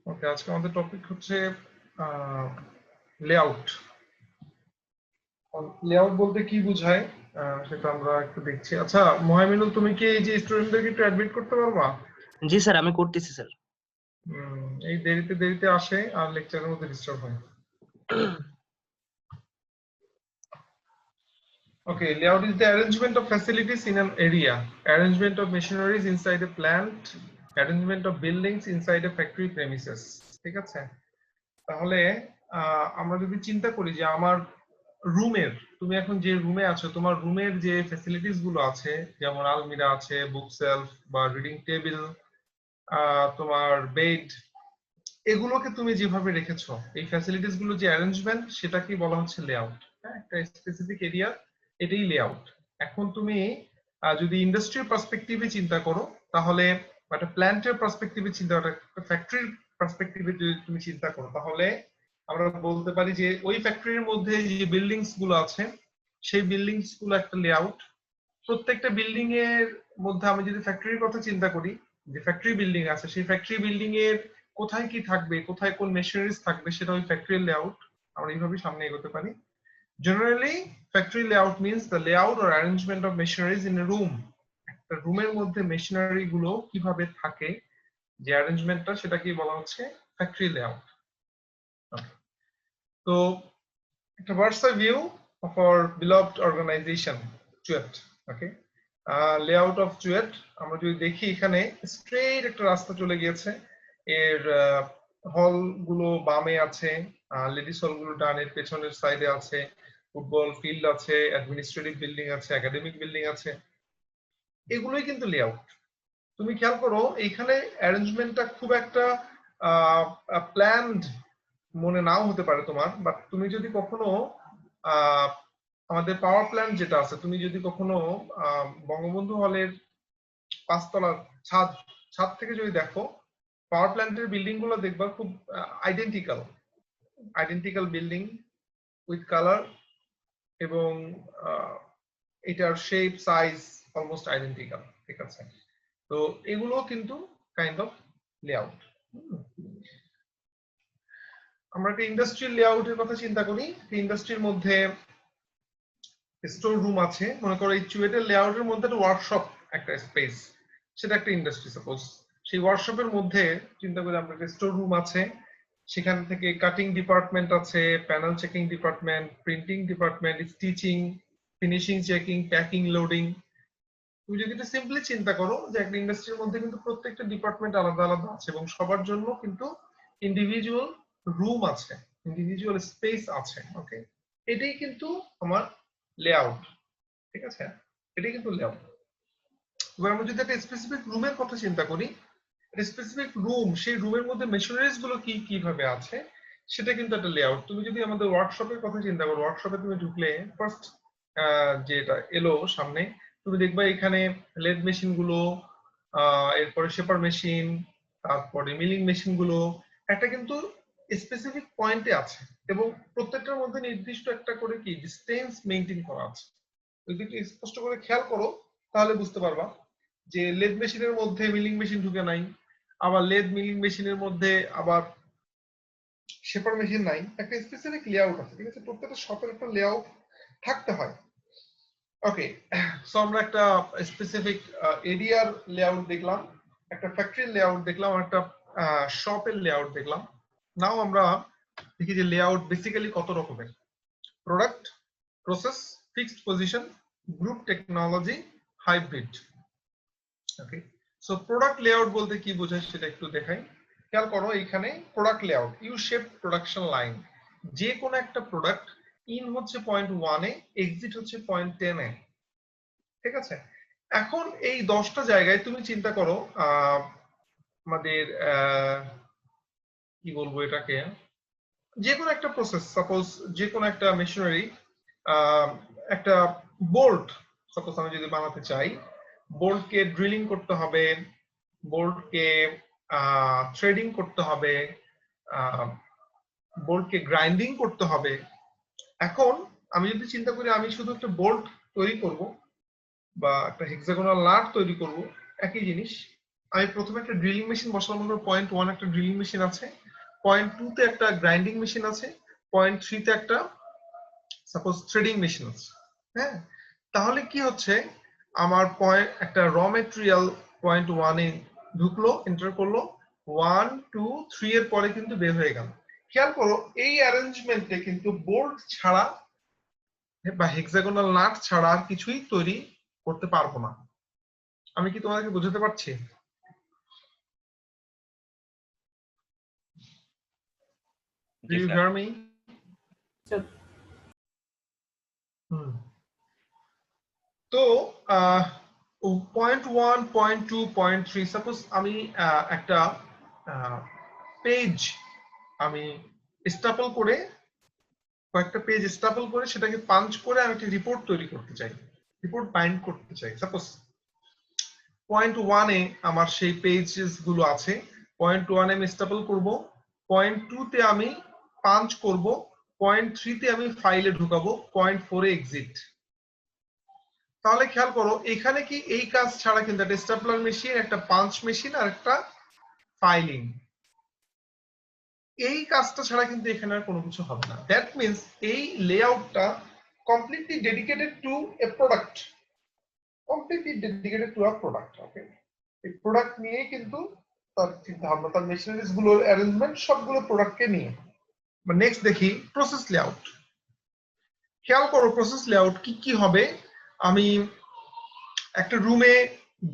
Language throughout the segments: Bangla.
ওকে, আজকে আমাদের টপিক হচ্ছে লেআউট। লেআউট বলতে কি বোঝায় সেটা আমরা একটু দেখছি। আচ্ছা মোহাইমিনুল, তুমি কি এই যে স্টুডেন্টদেরকে একটু অ্যাডমিট করতে পারবা? জি স্যার, আমি করতেছি স্যার। এই দেরিতে দেরিতে আসে আর লেকচারের মধ্যে ডিস্টার্ব হয়। Okay, layout is the arrangement of facilities in an area, arrangement of machineries inside a plant, arrangement of buildings inside a factory premises. ঠিক আছে? তাহলে আমরা যদি চিন্তা করি যে আমার রুমের, তুমি এখন যে রুমে আছো তোমার রুমের যে ফ্যাসিলিটিস গুলো আছে, যেমন আলমিরা আছে, বুক সেলফ বা রিডিং টেবিল, তোমার বেড, এগুলোকে তুমি যেভাবে রেখেছো, এই ফ্যাসিলিটিস গুলো যে অ্যারেঞ্জমেন্ট, সেটাকে বলা হচ্ছে লেআউট। হ্যাঁ, একটা স্পেসিফিক এরিয়া, এটাই লেআউট। এখন তুমি যদি ইন্ডাস্ট্রিয়াল পার্সপেক্টিভে চিন্তা করো, তাহলে একটা প্ল্যান্টের পার্সপেক্টিভে চিন্তা করো, একটা ফ্যাক্টরির পার্সপেক্টিভে যদি তুমি চিন্তা করো, তাহলে আমরা বলতে পারি যে ওই ফ্যাক্টরির মধ্যে যে বিল্ডিংস গুলো আছে, সেই বিল্ডিংস গুলো একটা লেআউট। প্রত্যেকটা বিল্ডিং এর মধ্যে আমি যদি ফ্যাক্টরির কথা চিন্তা করি, যে ফ্যাক্টরি বিল্ডিং আছে, সেই ফ্যাক্টরি বিল্ডিং এর কোথায় কি থাকবে, কোথায় কোন মেশিনারিজ থাকবে, সেটা ওই ফ্যাক্টরির লেআউট। আমরা এইভাবে সামনে এগোতে পারি। Generally factory layout means the layout or arrangement of machineries in a room. একটা রুমের মধ্যে মেশিনারি গুলো কিভাবে থাকে, যে অ্যারেঞ্জমেন্টটা, সেটাকে বলা হচ্ছে ফ্যাক্টরি লেআউট। তো একটা bird's eye view of our beloved organization CUET. Okay, layout of CUET আমরা যদি দেখি, এখানে স্ট্রেট একটা রাস্তা চলে গিয়েছে। এর হল গুলো বামে আছে, লেডিস হল গুলো ডানের পেছনের সাইডে আছে, ফুটবল ফিল্ড আছে, অ্যাডমিনিস্ট্রেটিভ বিল্ডিং আছে, একাডেমিক বিল্ডিং আছে। এগুলোই কিন্তু লেআউট। তুমি খেয়াল করো এইখানে অ্যারেঞ্জমেন্টটা খুব একটা প্ল্যান্ড মনে নাও হতে পারে তোমার, বাট তুমি যদি কখনো আমাদের পাওয়ার প্ল্যান্ট যেটা আছে, তুমি যদি কখনো বঙ্গবন্ধু হলের 5 তলার ছাদ ছাদ থেকে যদি দেখো, পাওয়ার প্ল্যান্টের বিল্ডিং গুলো দেখবা খুব আইডেন্টিক্যাল বিল্ডিং উইথ কালার, এবং এটার শেপ সাইজ অলমোস্ট আইডেন্টিক্যাল। ঠিক আছে? তো এগুলো কিন্তু কাইন্ড অফ লেআউট। আমরা একটা ইন্ডাস্ট্রিয়াল লেআউটের কথা চিন্তা করি। ইন্ডাস্ট্রির মধ্যে স্টোর রুম আছে, মনে করো এই চুয়েটের লেআউটের মধ্যে একটা ওয়ার্কশপ, একটা স্পেস, সেটা একটা ইন্ডাস্ট্রি সাপোজ। সেই ওয়ার্কশপের মধ্যে চিন্তা করি আমরা একটা স্টোর রুম আছে, সেখান থেকে কাটিং ডিপার্টমেন্ট আছে, panel checking department, printing department, stitching, finishing, checking, packing, loading. তুমি যদি এটা সিম্পলি চিন্তা করো যে একটা ইন্ডাস্ট্রির মধ্যে কিন্তু প্রত্যেকটা ডিপার্টমেন্ট আলাদা আলাদা আছে, এবং সবার জন্য কিন্তু ইন্ডিভিজুয়াল রুম আছে, ইন্ডিভিজুয়াল স্পেস আছে। ওকে, এটাই কিন্তু আমার লেআউট। ঠিক আছে, এটাই কিন্তু লেআউট। এবার আমরা যদি একটা স্পেসিফিক রুমের কথা চিন্তা করি, একটা স্পেসিফিক রুম, সেই রুমের মধ্যে মেশিনারিজ গুলো কি কিভাবে আছে, সেটা কিন্তু একটা লেআউট। তুমি যদি আমাদের ওয়ার্কশপের কথা চিন্তা করো, ওয়ার্কশপে তুমি ঢুকলে ফার্স্ট যেটা এলো সামনে, তুমি দেখবা এখানে লেদ মেশিন গুলো, এরপরে শেপার মেশিন, তারপরে মিলিং মেশিন গুলো একটা কিন্তু স্পেসিফিক পয়েন্টে আছে, এবং প্রত্যেকটার মধ্যে নির্দিষ্ট একটা করে কি ডিসটেন্স মেইনটেইন করা আছে। যদি একটু স্পষ্ট করে খেয়াল করো, তাহলে বুঝতে পারবা যে লেদ মেশিনের মধ্যে মিলিং মেশিন ঢুকে নাই, আবার লেদ মিলিং মেশিনের মধ্যে আবার শেপার মেশিন নাই। একটা স্পেসিফিক লেআউট আছে। ঠিক আছে, প্রত্যেকটা শপের একটা লেআউট থাকতে হয়। ওকে, সো আমরা একটা স্পেসিফিক এরিয়ার লেআউট দেখলাম, একটা ফ্যাক্টরির লেআউট দেখলাম, একটা শপের লেআউট দেখলাম। নাও আমরা দেখি যে লেআউট বেসিক্যালি কত রকমের: product, process, fixed position, group technology, hybrid. Okay, so product layout বলতে কি বোঝায় সেটা একটু দেখাই। খেয়াল করো, এখানে product layout, U shape production line. যে কোনো একটা প্রোডাক্ট ইন হচ্ছে পয়েন্ট 1 এ, এক্সিট হচ্ছে পয়েন্ট 10 এ। ঠিক আছে, এখন এই 10টা জায়গায় তুমি চিন্তা করো, আমাদের কি বলবো এটাকে, যে কোনো একটা প্রসেস, সাপোজ যে কোনো একটা মেশিনারি, একটা বোল্ট সাপোজ আমি যদি বানাতে চাই, বোল্টকে ড্রিলিং করতে হবে, বোল্টকে থ্রেডিং করতে হবে, বোল্টকে গ্রাইন্ডিং করতে হবে। এখন আমি যদি চিন্তা করি আমি শুধু একটা বোল্ট তৈরি করব বা একটা হেক্সাগোনাল নাট তৈরি করব, একই জিনিস, আমি প্রথমে একটা ড্রিলিং মেশিন বসালাম, মনে করো পয়েন্ট 1 একটা ড্রিলিং মেশিন আছে, পয়েন্ট 2 তে একটা গ্রাইন্ডিং মেশিন আছে, পয়েন্ট 3 তে একটা সাপোজ থ্রেডিং মেশিন আছে। হ্যাঁ, তাহলে কি হচ্ছে, আমার পয়েন্ট একটা র মেটেরিয়াল পয়েন্ট 1 এ ঢুকলো, এন্টার করলো, 1 2 3 এর পরে কিন্তু বের হয়ে গেল। খেয়াল করো এই অ্যারেঞ্জমেন্টে কিন্তু বোল্ট ছাড়া বা হেক্সাগোনাল নাট ছাড়া আর কিছুই তৈরি করতে পারবো না। আমি কি তোমাদেরকে বোঝাতে পারছি? Do G you sir. hear me? Sir, তো পয়েন্ট 1 পয়েন্ট 2 পয়েন্ট 3 সাপোজ আমি একটা পেজ আমি স্টাপল করে, কয়েকটা পেজ স্টাপল করে সেটাকে পাঞ্চ করে আমি একটা রিপোর্ট তৈরি করতে চাই, রিপোর্ট বাইন্ড করতে চাই। সাপোজ পয়েন্ট 1 এ আমার সেই পেজেস গুলো আছে, পয়েন্ট 1 এ আমি স্টাপল করব, পয়েন্ট 2 তে আমি পাঞ্চ করব, পয়েন্ট 3 তে আমি ফাইলে ঢুকাবো, পয়েন্ট 4 এ এক্সিট। তাহলে খেয়াল করো এখানে কি এই কাজ ছাড়া কিন্তু একটা স্টাপলার মেশিন, একটা পাঞ্চ মেশিন আর একটা ফাইলিং, এই কাজটা ছাড়া কিন্তু এখানে আর কোনো কিছু হবে না। দ্যাট মিন্স এই লেআউটটা completely dedicated to a product, completely dedicated to a product. Okay, এই প্রোডাক্ট নিয়ে কিন্তু তার চিন্তা ভাবনা, তার মেশিনারিজ গুলোর অ্যারেঞ্জমেন্ট সবগুলো প্রোডাক্টকে নিয়ে। নেক্সট দেখি প্রসেস লেআউট। খেয়াল করো প্রসেস লেআউট কি কি হবে। আমি একটা রুমে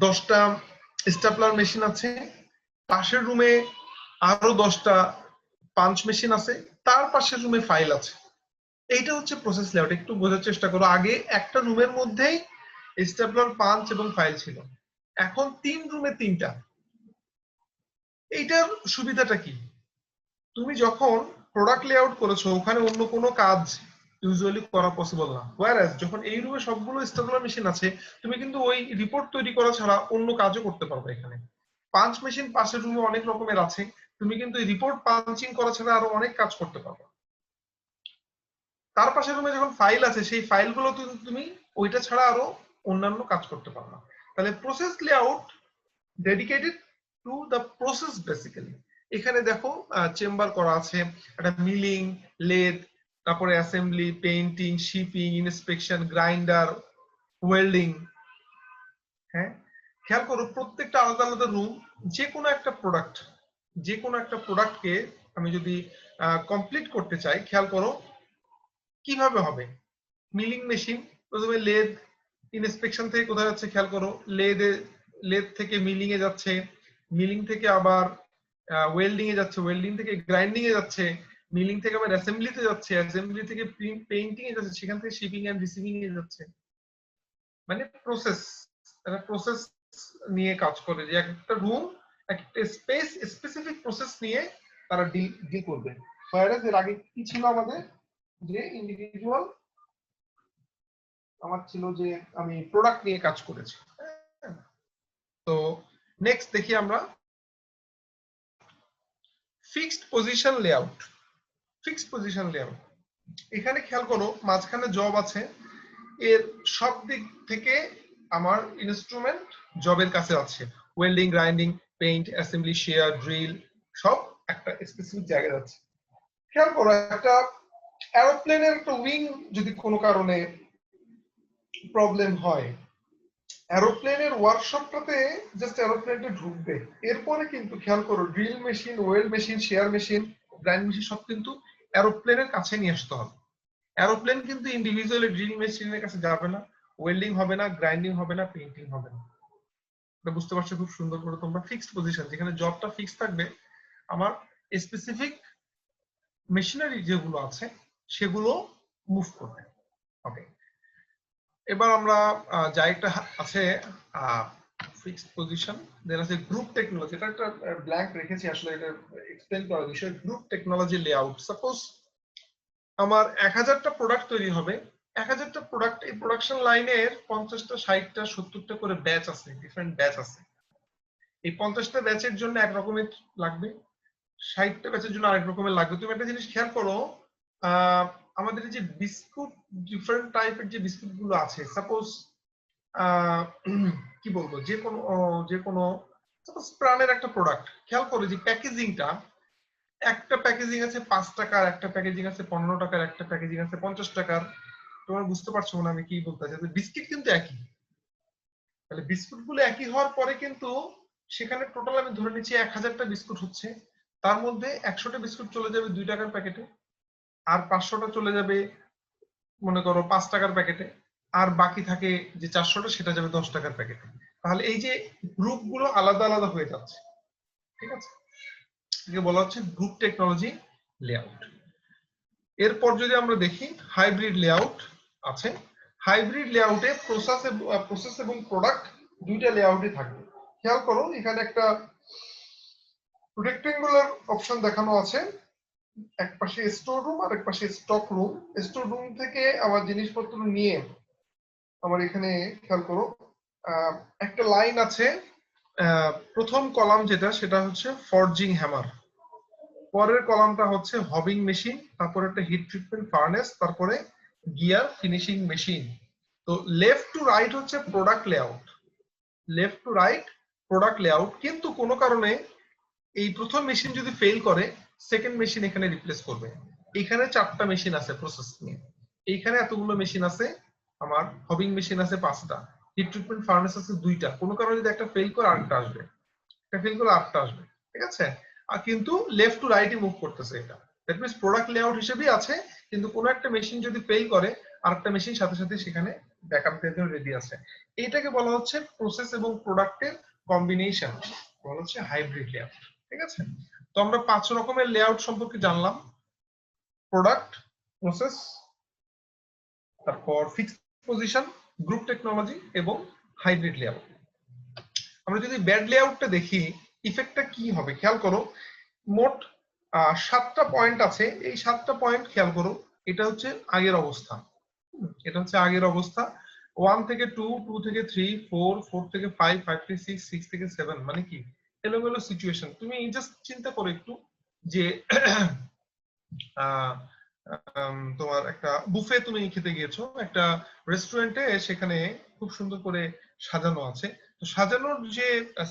10টা স্টাপলার মেশিন আছে, পাশের রুমে আরো 10টা পাঞ্চ মেশিন আছে, তার পাশের রুমে ফাইল আছে। এইটা হচ্ছে প্রসেস লেআউট। একটু বোঝার চেষ্টা করো, আগে একটা রুমের মধ্যেই স্টাপলার, পাঞ্চ এবং ফাইল ছিল, এখন 3 রুমে 3টা। এইটার সুবিধাটা কি? তুমি যখন প্রোডাক্ট লেআউট করেছো ওখানে অন্য কোনো কাজ ইউজুয়ালি করা পসিবল না, হোয়ারএজ যখন এই রুমে সবগুলো স্টাপলার মেশিন আছে তুমি কিন্তু ওই রিপোর্ট তৈরি করা ছাড়া অন্য কাজও করতে পারবে। এখানে পাঞ্চ মেশিন পাশের রুমে অনেক রকমের আছে, তুমি কিন্তু এই রিপোর্ট পাঞ্চিং করা ছাড়া আরো অনেক কাজ করতে পারবে। তার পাশের রুমে যখন ফাইল আছে সেই ফাইলগুলো তুমি ওইটা ছাড়া আরো অন্যান্য কাজ করতে পারো না। তাহলে process layout dedicated to the process basically. এখানে দেখো চেম্বার করা আছে, একটা মিলিং, লেদ, তারপরে assembly, painting, shipping, inspection, grinder, welding. হ্যাঁ, খেয়াল করো প্রত্যেকটা আলাদা আলাদা রুম। যে কোনো একটা প্রোডাক্ট, যে কোনো একটা প্রোডাক্টকে আমি যদি কমপ্লিট করতে চাই, খেয়াল করো কিভাবে হবে। মিলিং মেশিন প্রথমে লেদ, ইন্সপেকশন থেকে কোথায় যাচ্ছে খেয়াল করো, লেদ থেকে মিলিং এ যাচ্ছে, মিলিং থেকে আবার ওয়েল্ডিং এ যাচ্ছে, ওয়েল্ডিং থেকে গ্রাইন্ডিং এ যাচ্ছে, মিলিং থেকে আবার অ্যাসেম্বলিতে যাচ্ছে, অ্যাসেম্বলি থেকে পেইন্টিং এ যাচ্ছে, সেখান থেকে শিপিং এন্ড রিসিভিং এ যাচ্ছে। মানে প্রসেস, একটা প্রসেস নিয়ে কাজ করে, যে একটা রুম একটা স্পেস স্পেসিফিক প্রসেস নিয়ে তারা ডিল করবে। হোয়ারএজ এর আগে কি ছিল আমাদের, যে ইন্ডিভিজুয়াল আমার ছিল যে আমি প্রোডাক্ট নিয়ে কাজ করেছি। তো নেক্সট দেখি আমরা fixed position layout. Fixed position layout, এখানে খেয়াল করো মাঝখানে জব আছে, এর সব দিক থেকে আমার ইনস্ট্রুমেন্ট জবের কাছে আছে, welding, grinding, paint, assembly, share, drill সব একটা স্পেসিফিক জায়গায় আছে। খেয়াল করো একটা এরোপ্লেনের একটা উইং যদি কোনো কারণে প্রবলেম হয়, এরোপ্লেনের ওয়ার্কশপটাতে জাস্ট এরোপ্লেনটা ঢুকবে, এরপরে কিন্তু খেয়াল করো drill machine, weld machine, shear machine, grind machine সব কিন্তু এরোপ্লেনের কাছে নিয়ে আসতে হবে। এরোপ্লেন কিন্তু ইন্ডিভিজুয়ালি ড্রিল মেশিনের কাছে যাবে না, ওয়েল্ডিং হবে না, গ্রাইন্ডিং হবে না, পেইন্টিং হবে না। এটা বুঝতে পারছো খুব সুন্দর করে তোমরা। ফিক্সড পজিশন, যেখানে জবটা ফিক্স থাকবে, আমার স্পেসিফিক মেশিনারি যেগুলো আছে সেগুলো মুভ করবে। ওকে, এবার আমরা যা একটা আছে ফিক্সড পজিশন, দেন আছে গ্রুপ টেকনোলজি। এটা একটা ব্ল্যাঙ্ক রেখেছি, আসলে এটা এক্সপ্লেইন করার বিষয়। গ্রুপ টেকনোলজি লেআউট, সাপোজ আমার 1000টা প্রোডাক্ট তৈরি হবে, 1000টা প্রোডাক্ট, এই প্রোডাকশন লাইনের 50টা 60টা 70টা করে ব্যাচ আছে, ডিফারেন্ট ব্যাচ আছে। এই 50টা ব্যাচের জন্য এক রকমের লাগবে, 60টা ব্যাচের জন্য আরেক রকমের লাগবে। তুমি একটা জিনিস খেয়াল করো, আমাদের যে বিস্কুট, ডিফারেন্ট টাইপের যে বিস্কুট গুলো আছে, সাপোজ কি বলবো, যে কোনো সাপোজ প্রাণের একটা প্রোডাক্ট, খেয়াল করো যে প্যাকেজিংটা, একটা প্যাকেজিং আছে 5 টাকার, একটা প্যাকেজিং আছে 15 টাকার, একটা প্যাকেজিং আছে 50 টাকার। তোমরা বুঝতে পারছো না আমি কি বলতে চাইছি? বিস্কিট কিন্তু একই, তাহলে বিস্কুট গুলো একই হওয়ার পরে কিন্তু সেখানে টোটাল আমি ধরে নিচ্ছি 1000টা বিস্কুট হচ্ছে, তার মধ্যে 100টা বিস্কুট চলে যাবে 2 টাকার প্যাকেটে, আর 500টা চলে যাবে মনে করো 5 টাকার প্যাকেটে, আর বাকি থাকে যে 400টা সেটা যাবে 10 টাকার প্যাকেটে। তাহলে এই যে গ্রুপ গুলো আলাদা আলাদা হয়ে যাচ্ছে, ঠিক আছে, একে বলা হচ্ছে গ্রুপ টেকনোলজি লেআউট। এরপর যদি আমরা দেখি হাইব্রিড লেআউট আছে। হাইব্রিড লেআউটে প্রসেস এবং প্রোডাক্ট দুইটা লেআউটই থাকবে। খেয়াল করো এখানে একটা রেক্টেঙ্গুলার অপশন দেখানো আছে, এক পাশে স্টোর রুম আর এক পাশে স্টক রুম। স্টোর রুম থেকে আমার জিনিসপত্র নিয়ে আমার এখানে খেয়াল করো একটা লাইন আছে, প্রথম কলাম যেটা সেটা হচ্ছে ফরজিং হ্যামার, পরের কলামটা হচ্ছে হবিং মেশিন, তারপরে একটা হিট ট্রিটমেন্ট ফার্নেস, তারপরে গিয়ার ফিনিশিং মেশিন। তো লেফট টু রাইট হচ্ছে product layout, left to right product layout. কিন্তু কোনো কারণে এই প্রথম মেশিন যদি ফেল করে সেকেন্ড মেশিন এখানে রিপ্লেস করবে। এখানে 4টা মেশিন আছে প্রসেস নিয়ে, এইখানে এতগুলো মেশিন আছে, আমার হবিং মেশিন আছে 5টা, হিট ট্রিটমেন্ট ফার্নেস আছে 2টা। কোনো কারণে যদি একটা ফেল করে আরেকটা আসবে, একটা ফেল করে আরেকটা আসবে, ঠিক আছে। আর কিন্তু লেফট টু রাইটই মুভ করতেছে এটা, দ্যাট মিন্স প্রোডাক্ট লেআউট হিসেবেই আছে, কিন্তু কোনো একটা মেশিন যদি ফেল করে আরেকটা মেশিন সাথে সাথে সেখানে ব্যাকআপ দেওয়ার জন্য রেডি আছে। এইটাকে বলা হচ্ছে প্রসেস এবং প্রোডাক্টের কম্বিনেশন, বলা হচ্ছে হাইব্রিড লেআউট, ঠিক আছে। তো আমরা 5 রকমের লেআউট সম্পর্কে জানলাম, প্রোডাক্ট, প্রসেস, তারপর ফিক্সড পজিশন, গ্রুপ টেকনোলজি এবং হাইব্রিড লেআউট। আমরা যদি ব্যাড লেআউটটা দেখি ইফেক্টটা কি হবে খেয়াল করো। মোট 7টা পয়েন্ট আছে, এই 7টা পয়েন্ট খেয়াল করো, এটা হচ্ছে আগের অবস্থা, এটা হচ্ছে আগের অবস্থা। 1 থেকে 2, 2 থেকে 3, 4, 4 থেকে 5, 5 থেকে 6, 6 থেকে 7, মানে কি এলোমেলো সিচুয়েশন। তুমি জাস্ট চিন্তা করো একটু যে তোমার একটা বুফে তুমি খেতে গিয়েছো একটা রেস্টুরেন্টে, সেখানে খুব সুন্দর করে সাজানো আছে। তো সাজানোর যে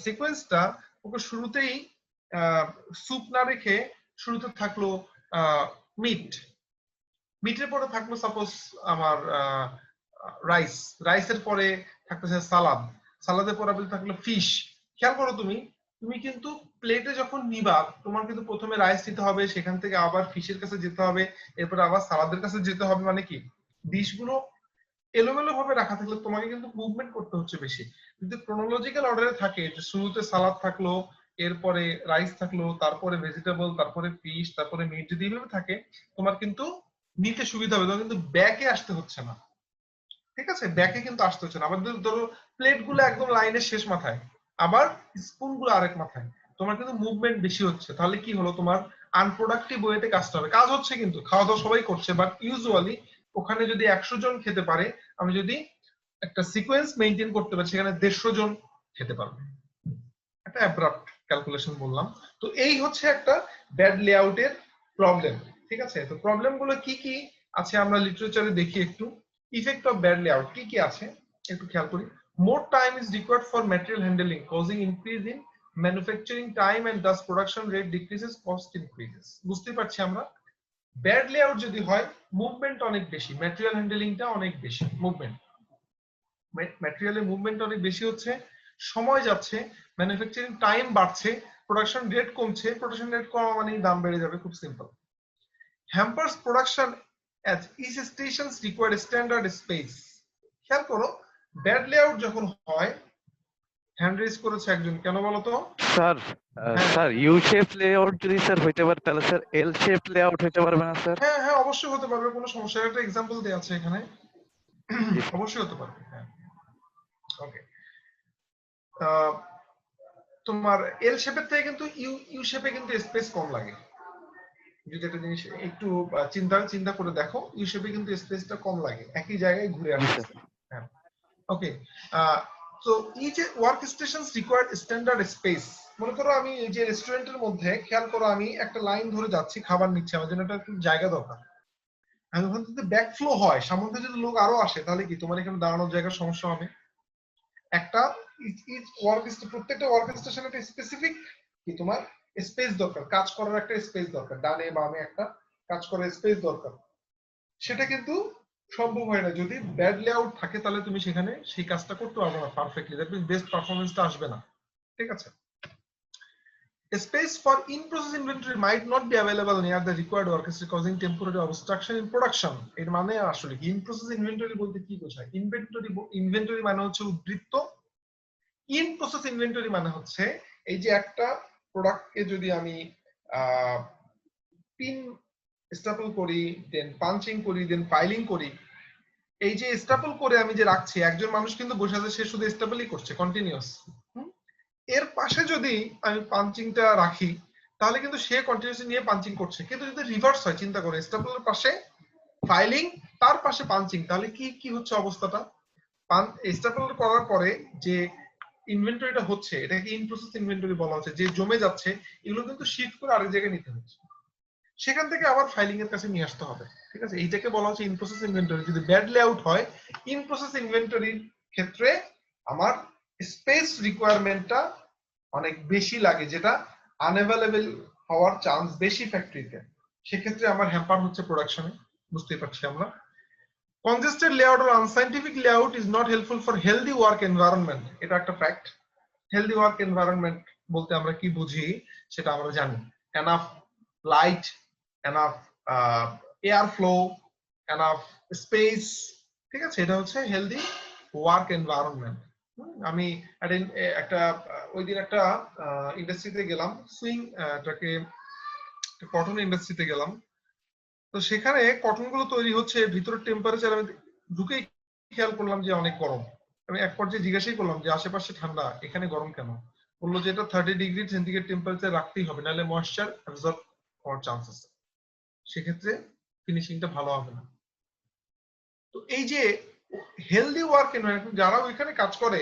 সিকোয়েন্সটা, ওকে শুরুতেই স্যুপ না রেখে শুরুতে থাকলো মিট, মিটের পরে থাকলো সাপোজ আমার রাইস, রাইসের পরে থাকতেছে সালাদ, সালাদের পরে থাকলো ফিশ। খেয়াল করো তুমি, তুমি কিন্তু প্লেটে যখন নিবা তোমার কিন্তু প্রথমে রাইস নিতে হবে, সেখান থেকে আবার ফিশের কাছে যেতে হবে, এরপরে আবার সালাদের কাছে যেতে হবে, মানে কি ডিশগুলো এলোমেলো ভাবে রাখা থাকলে তোমাকে কিন্তু মুভমেন্ট করতে হচ্ছে বেশি। কিন্তু ক্রোনোলজিক্যাল অর্ডারে থাকে যে শুরুতে সালাদ থাকলো, এরপরে রাইস থাকলো, তারপরে ভেজিটেবল, তারপরে ফিশ, তারপরে মিট, যদি এইভাবে থাকে তোমার কিন্তু নিতে সুবিধা হবে, তোমার কিন্তু ব্যাকে আসতে হচ্ছে না, ঠিক আছে, ব্যাকে কিন্তু আসতে হচ্ছে না। আবার ধরো প্লেট গুলো একদম লাইনের শেষ মাথায়, আবার স্পুন গুলো আরেক মাথায়, তোমার কিন্তু মুভমেন্ট বেশি হচ্ছে, তাহলে কি হলো তোমার আনপ্রোডাক্টিভ ওয়েতে কাজটা হবে। কাজ হচ্ছে কিন্তু খাওয়া দাওয়া সবাই করছে, বাট ইউজুয়ালি ওখানে যদি 100 জন খেতে পারে, আমি যদি একটা সিকোয়েন্স মেইনটেইন করতে পারি সেখানে 150 জন খেতে পারবে। একটা অ্যাব্রাপ্ট ক্যালকুলেশন বললাম। তো এই হচ্ছে একটা ব্যাড লেআউটের প্রবলেম, ঠিক আছে। তো প্রবলেম গুলো কি কি আছে আমরা লিটারেচারে দেখি একটু। ইফেক্ট অফ ব্যাড লেআউট কি কি আছে একটু খেয়াল করি। More time is required for material handling causing increase in manufacturing time and thus production rate decreases, cost increases. বুঝতে পারছি আমরা ব্যাড লেআউট যদি হয় মুভমেন্ট অনেক বেশি, ম্যাটেরিয়াল হ্যান্ডলিংটা অনেক বেশি, মুভমেন্ট, ম্যাটেরিয়ালের মুভমেন্ট অনেক বেশি হচ্ছে, সময় যাচ্ছে, ম্যানুফ্যাকচারিং টাইম বাড়ছে, প্রোডাকশন রেট কমছে। প্রোডাকশন রেট কমা মানে দাম বেড়ে যাবে, খুব simple. Hampers production as each stations require standard space। খেয়াল করো ব্যাড লেআউট যখন হয়, হ্যান্ড রেজ করেছে একজন, কেন বলো তো? Sir sir you shape layout যদি স্যার হইতে পারে তাহলে স্যার এল শেপ লেআউট হইতে পারবে না স্যার? হ্যাঁ হ্যাঁ অবশ্যই হতে পারবে, কোনো সমস্যা, একটা এক্সাম্পল দেয়া আছে এখানে, অবশ্যই হতে পারবে। হ্যাঁ ওকে, তোমার এল শেপের থেকে কিন্তু ইউ শেপে কিন্তু স্পেস কম লাগে। যদি একটা জিনিস একটু চিন্তা করে দেখো, ইউ শেপে কিন্তু স্পেসটা কম লাগে, একই জায়গায় ঘুরে আসছে। হ্যাঁ ওকে, তো এই যে work stations required standard space. মনে করো আমি এই যে রেস্টুরেন্টের মধ্যে, খেয়াল করো আমি একটা লাইন ধরে যাচ্ছি, খাবার নিচ্ছি, আমার জন্য একটা জায়গা দরকার। আমি ওখান থেকে ব্যাকফ্লো হয়, সামনে যদি লোক আরো আসে তাহলে কি তোমার এখানে দাঁড়ানোর জায়গার সমস্যা হবে। একটা প্রত্যেকটা ওয়ার্ক স্টেশনে একটা স্পেসিফিক কি তোমার স্পেস দরকার, কাজ করার একটা স্পেস দরকার, ডানে বামে একটা কাজ করার স্পেস দরকার। সেটা কিন্তু সম্ভব হয় না যদি ব্যাড লেআউট থাকে, তাহলে তুমি সেখানে সেই কাজটা করতে পারবে না পারফেক্টলি, দ্যাট মিন্স বেস্ট পারফরম্যান্সটা আসবে না। ঠিক আছে। Space for in-process inventory might not be available near the required workers, causing temporary obstruction in production. এর মানে আসলে in-process inventory বলতে কি বোঝায়? ইনভেন্টরি মানে হচ্ছে উদ্ধৃত, in-process inventory মানে হচ্ছে এই যে একটা প্রোডাক্টকে যদি আমি পিন স্ট্যাপল করি, দেন পাঞ্চিং করি, দেন ফাইলিং করি, এই যে স্ট্যাপল করে আমি যে রাখছি, একজন মানুষ কিন্তু বসে আছে, সে শুধু স্ট্যাপলই করছে কন্টিনিউয়াস। এর পাশে যদি আমি পাঞ্চিংটা রাখি, তাহলে কিন্তু সে কন্টিনিউয়াসলি নিয়ে পাঞ্চিং করছে। কিন্তু যদি রিভার্স হয়, চিন্তা করে স্ট্যাপলের পাশে ফাইলিং, তার পাশে পাঞ্চিং, তাহলে কি কি হচ্ছে অবস্থাটা? স্ট্যাপল করার পরে যে ইনভেন্টরিটা হচ্ছে, এটাকে ইন প্রসেস ইনভেন্টরি বলা হচ্ছে, যে জমে যাচ্ছে এগুলো কিন্তু শিফট করে আরেক জায়গায় নিতে হচ্ছে, সেখান থেকে আবার ফাইলিং এর কাছে নিয়ে আসতে হবে। ঠিক আছে, এইটাকে বলা হচ্ছে ইন প্রসেস ইনভেন্টরি। যদি ব্যাড লেআউট হয় ইন প্রসেস ইনভেন্টরির ক্ষেত্রে আমার স্পেস রিকোয়ারমেন্টটা অনেক বেশি লাগে, যেটা আনঅ্যাভেলেবল হওয়ার চান্স বেশি ফ্যাক্টরিতে, সেক্ষেত্রে আমার হ্যাম্পার হচ্ছে প্রোডাকশনে। বুঝতেই পারছি আমরা। Congested layout or unscientific layout is not helpful for healthy work environment. এটা একটা ফ্যাক্ট। হেলদি ওয়ার্ক এনভায়রনমেন্ট বলতে আমরা কি বুঝি সেটা আমরা জানি। Enough light, enough air flow, enough space. ঠিক আছে, এটা হচ্ছে হেলদি ওয়ার্ক এনভায়রনমেন্ট। আমি একটা ওই দিন একটা ইন্ডাস্ট্রিতে গেলাম, এটাকে কটন ইন্ডাস্ট্রিতে গেলাম। তো সেখানে কটন গুলো তৈরি হচ্ছে, ভিতরের টেম্পারেচার আমি ঢুকেই খেয়াল করলাম যে অনেক গরম। আমি এক পর্যায়ে জিজ্ঞাসাই করলাম যে আশেপাশে ঠান্ডা, এখানে গরম কেন? বললো যে এটা 30 ডিগ্রি সেন্টিগ্রেড টেম্পারেচার রাখতেই হবে, নাহলে ময়েশ্চার অ্যাবজর্ব হওয়ার চান্স আছে, সেক্ষেত্রে ফিনিশিংটা ভালো হবে না। তো এই যে হেলদি ওয়ার্ক এনভায়রনমেন্ট, যারা ওইখানে কাজ করে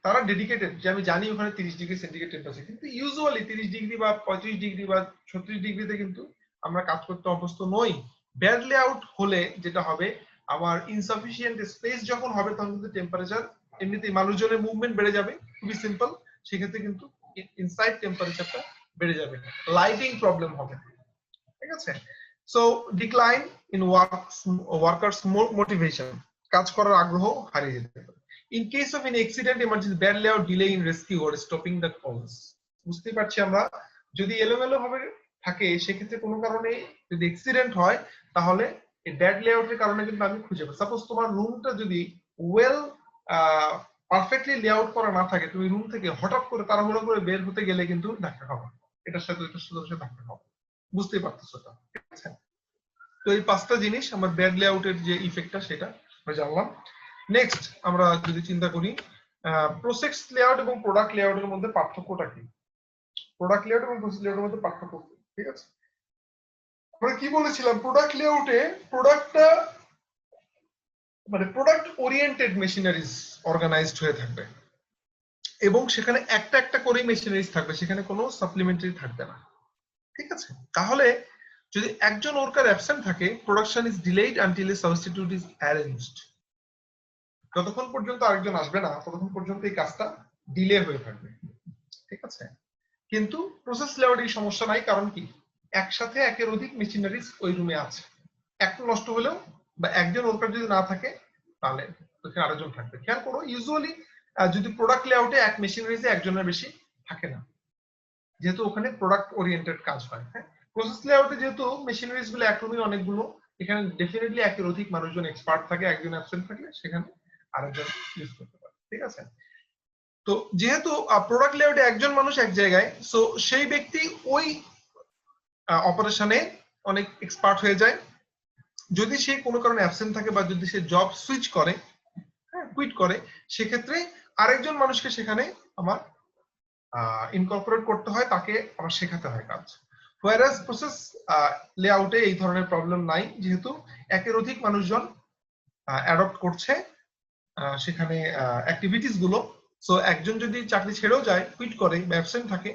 তারা ডেডিকেটেড, যে আমি জানি ওখানে 30 ডিগ্রি সেন্টিগ্রেড টেম্পারেচার, কিন্তু ইউজুয়ালি 30 ডিগ্রি বা 35 ডিগ্রি বা 36 ডিগ্রিতে কিন্তু আমরা কাজ করতে অভ্যস্ত নই। ব্যাড লেআউট হলে যেটা হবে, আমার ইনসাফিসিয়েন্ট স্পেস যখন হবে, তখন কিন্তু টেম্পারেচার, এমনিতেই মানুষজনের মুভমেন্ট বেড়ে যাবে, খুবই সিম্পল, সেক্ষেত্রে কিন্তু ইনসাইড টেম্পারেচারটা বেড়ে যাবে, লাইটিং প্রবলেম হবে। ঠিক আছে, so decline in workers motivation, কাজ করার আগ্রহ হারিয়ে যেতে পারে। In case of an accident, emergency, bad layout, delay in rescue or stopping the calls. বুঝতে পারছি আমরা, যদি এলোমেলো ভাবে থাকে, সেক্ষেত্রে কোনো কারণে যদি অ্যাক্সিডেন্ট হয়, তাহলে এই ব্যাড লেআউটের কারণে কিন্তু আমি খুঁজে পাবো। সাপোজ তোমার রুমটা যদি ওয়েল পারফেক্টলি লেআউট করা না থাকে, তুমি রুম থেকে হঠাৎ করে তাড়াহুড়ো করে বের হতে গেলে কিন্তু ধাক্কা খাবো, এটার সাথে ওইটার সাথে ধাক্কা খাবো। বুঝতেই পারতেছো তো? ঠিক আছে, তো এই 5টা জিনিস আমার ব্যাড লেআউটের যে ইফেক্টটা, সেটা আমরা জানলাম। নেক্সট আমরা যদি চিন্তা করি প্রসেস লেআউট এবং প্রোডাক্ট লেআউটের মধ্যে পার্থক্যটা কি? প্রোডাক্ট লেআউট এবং প্রসেস লেআউটের মধ্যে পার্থক্য কি? ঠিক আছে, আমরা কি বলেছিলাম, প্রোডাক্ট লেআউটে প্রোডাক্টটা মানে প্রোডাক্ট ওরিয়েন্টেড মেশিনারিজ অর্গানাইজড হয়ে থাকবে, এবং সেখানে একটা একটা করে মেশিনারিজ থাকবে, সেখানে কোনো সাপ্লিমেন্টারি থাকবে না। ঠিক আছে, তাহলে যদি একজন ওয়ার্কার অ্যাবসেন্ট থাকে, production is delayed until a substitute is arranged. যতক্ষণ পর্যন্ত আরেকজন আসবে না, ততক্ষণ পর্যন্ত এই কাজটা ডিলে হয়ে থাকবে। ঠিক আছে, কিন্তু প্রসেস লেআউটে এই সমস্যা নাই, কারণ কি একসাথে একের অধিক মেশিনারিজ ওই রুমে আছে, একটা নষ্ট হলেও বা একজন ওয়ার্কার যদি না থাকে, তাহলে ওখানে আরেকজন থাকবে। খেয়াল করো, ইউজুয়ালি যদি প্রোডাক্ট লেআউটে এক মেশিনারিজে একজনের বেশি থাকে না, যেহেতু ওখানে প্রোডাক্ট ওরিয়েন্টেড কাজ হয়। হ্যাঁ, প্রসেস লেআউটে যেহেতু মেশিনারিজ গুলো একরকমই অনেকগুলো, এখানে ডেফিনেটলি একের অধিক মানুষজন এক্সপার্ট থাকে, একজন অ্যাবসেন্ট থাকলে সেখানে আরেকজন ইউজ করতে পারে। ঠিক আছে, তো যেহেতু প্রোডাক্ট লেআউটে একজন মানুষ এক জায়গায়, সো সেই ব্যক্তি ওই অপারেশনে অনেক এক্সপার্ট হয়ে যায়। যদি সে কোনো কারণে অ্যাবসেন্ট থাকে বা যদি সে জব সুইচ করে, হ্যাঁ কুইট করে, সেক্ষেত্রে আরেকজন মানুষকে সেখানে আমার ইনকর্পোরেট করতে হয়, তাকে আমার শেখাতে হয় কাজ। হোয়ারাস প্রসেস লেআউটে এই ধরনের প্রবলেম নাই, যেহেতু একের অধিক মানুষজন অ্যাডপ্ট করছে সেখানে অ্যাক্টিভিটিস গুলো, সো একজন যদি চাকরি ছেড়েও যায়, কুইট করে বা অ্যাবসেন্ট থাকে,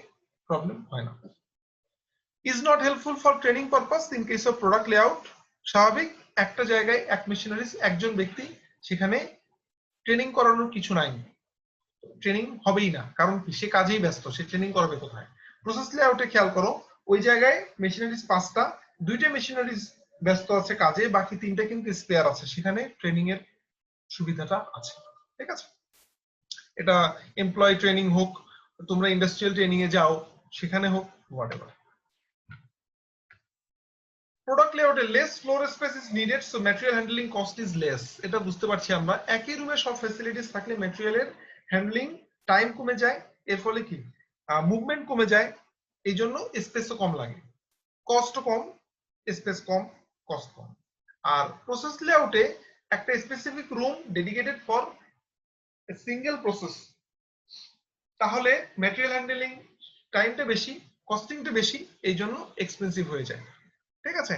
প্রবলেম হয় না। Is not helpful for training purpose in case of product layout. স্বাভাবিক, একটা জায়গায় এক মেশিনারিজ একজন ব্যক্তি, সেখানে ট্রেনিং করানোর কিছু নাই। ট্রেনিং হবেই না, কারণ কি সে কাজেই ব্যস্ত, সে ট্রেনিং করবে কোথায়? প্রসেস লেআউটে খেয়াল করো, ওই জায়গায় মেশিনারিজ 5টা, 2টা মেশিনারিজ ব্যস্ত আছে কাজে, বাকি 3টা কিন্তু স্পেয়ার আছে, সেখানে ট্রেনিং এর সুবিধাটা আছে। ঠিক আছে, এটা এমপ্লয়ি ট্রেনিং হোক, তোমরা ইন্ডাস্ট্রিয়াল ট্রেনিং এ যাও সেখানে হোক, হোয়াটএভার। প্রোডাক্ট লেআউটে less floor space is needed, so material handling cost is less. এটা বুঝতে পারছি আমরা, একই রুমে সব ফ্যাসিলিটিস থাকলে ম্যাটেরিয়ালের হ্যান্ডলিং টাইম কমে যায়, এর ফলে কি মুভমেন্ট কমে যায়, এই জন্য স্পেসও কম লাগে, কস্ট কম, স্পেস কম, কস্ট কম। আর প্রসেস লেআউটে একটা specific room dedicated for single process, তাহলে ম্যাটেরিয়াল হ্যান্ডলিং টাইমটা বেশি, কস্টিংটা বেশি, এই জন্য এক্সপেন্সিভ হয়ে যায়। ঠিক আছে,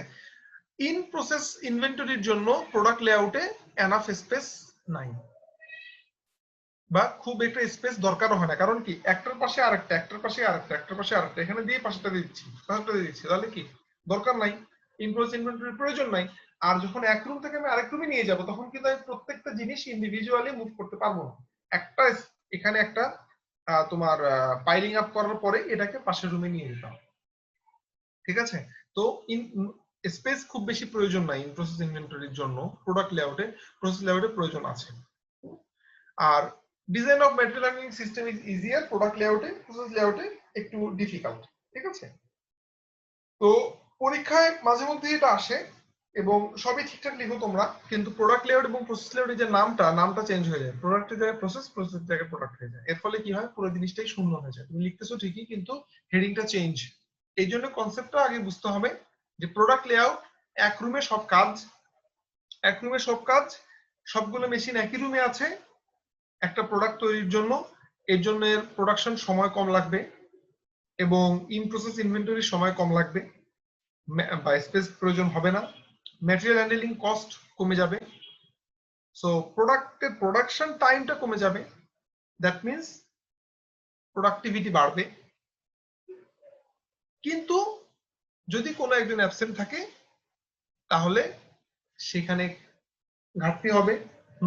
ইন প্রসেস ইনভেন্টরির জন্য প্রোডাক্ট লেআউটে এনাফ স্পেস নাই, বা খুব একটা স্পেস দরকারও হয় না, কারণ কি একটার পাশে আরেকটা, একটার পাশে আরেকটা, একটার পাশে আরেকটা, এখানে দিয়ে পাশেটা দিচ্ছি, পাশেটা দিয়ে দিচ্ছি, তাহলে কি দরকার নাই, ইন প্রসেস ইনভেন্টরির প্রয়োজন নাই। আর যখন এক রুম থেকে আমি আরেক রুমে নিয়ে যাব, তখন কিন্তু আমি প্রত্যেকটা জিনিস ইন্ডিভিজুয়ালি মুভ করতে পারবো না। একটা এখানে একটা তোমার পাইলিং আপ করার পরে এটাকে পাশের রুমে নিয়ে যেতে হবে। ঠিক আছে, তো স্পেস খুব বেশি প্রয়োজন নাই ইন প্রসেস ইনভেন্টরির জন্য, প্রোডাক্ট লেআউটে, প্রসেস লেআউটে প্রয়োজন আছে। আর design of material handling system is easier, product লেআউটে, প্রসেস লেআউটে একটু ডিফিকাল্ট। ঠিক আছে, তো পরীক্ষায় মাঝে মধ্যে এটা আসে এবং সবই ঠিকঠাক লিখো তোমরা, কিন্তু প্রোডাক্ট লেআউট এবং প্রসেস লেআউটের যে নামটা চেঞ্জ হয়ে যায়, প্রোডাক্টের জায়গায় প্রসেস, প্রসেসের জায়গায় প্রোডাক্ট হয়ে যায়, এর ফলে কি হয় পুরো জিনিসটাই শূন্য হয়ে যায়, তুমি লিখতেছো ঠিকই কিন্তু হেডিংটা চেঞ্জ। এই জন্য কনসেপ্টটা আগে বুঝতে হবে যে প্রোডাক্ট লেআউট এক রুমে সব কাজ, এক রুমে সব কাজ, সবগুলো মেশিন একই রুমে আছে একটা প্রোডাক্ট তৈরির জন্য, এর জন্য এর প্রোডাকশন সময় কম লাগবে এবং ইন প্রসেস ইনভেন্টরির সময় কম লাগবে বা স্পেস প্রয়োজন হবে না, ম্যাটেরিয়াল হ্যান্ডলিং কস্ট কমে যাবে, সো প্রোডাক্টের প্রোডাকশন টাইমটা কমে যাবে, দ্যাট মিন্স প্রোডাক্টিভিটি বাড়বে। কিন্তু যদি কোনো একজন অ্যাবসেন্ট থাকে তাহলে সেখানে ঘাটতি হবে,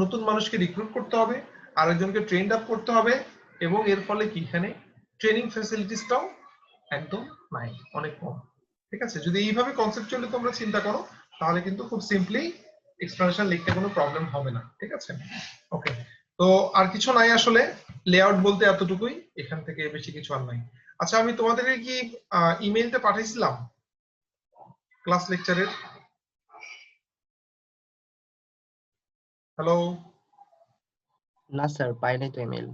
নতুন মানুষকে রিক্রুট করতে হবে, আরেকজনকে ট্রেন্ড আপ করতে হবে, এবং এর ফলে কি এখানে ট্রেনিং ফ্যাসিলিটিসটাও একদম নাই, অনেক কম। ঠিক আছে, যদি এইভাবে কনসেপচুয়ালি তোমরা চিন্তা করো তাহলে কিন্তু খুব সিম্পলি এক্সপ্লেনেশন লিখতে কোনো প্রবলেম হবে না। ঠিক আছে, ওকে, তো আর কিছু নাই আসলে, লেআউট বলতে এতটুকুই, এখান থেকে বেশি কিছু আর নাই। আচ্ছা, আমি তোমাদেরকে কি ইমেইলটা পাঠিয়েছিলাম ক্লাস লেকচারের? হ্যালো, না স্যার, পাইনি তো ইমেল।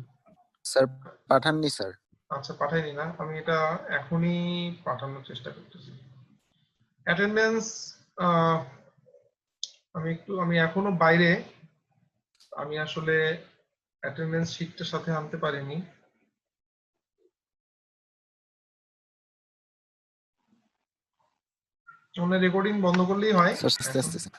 Sir পাঠাননি sir. আচ্ছা, পাঠাইনি না, আমি এটা এখনই পাঠানোর চেষ্টা করতেছি। অ্যাটেন্ডেন্স, আমি এখনো বাইরে, আমি আসলে অ্যাটেন্ডেন্স শিটটার সাথে আনতে পারিনি। রেকর্ডিং বন্ধ করলেই হয় স্যার আস্তে এখন। আস্তে স্যার।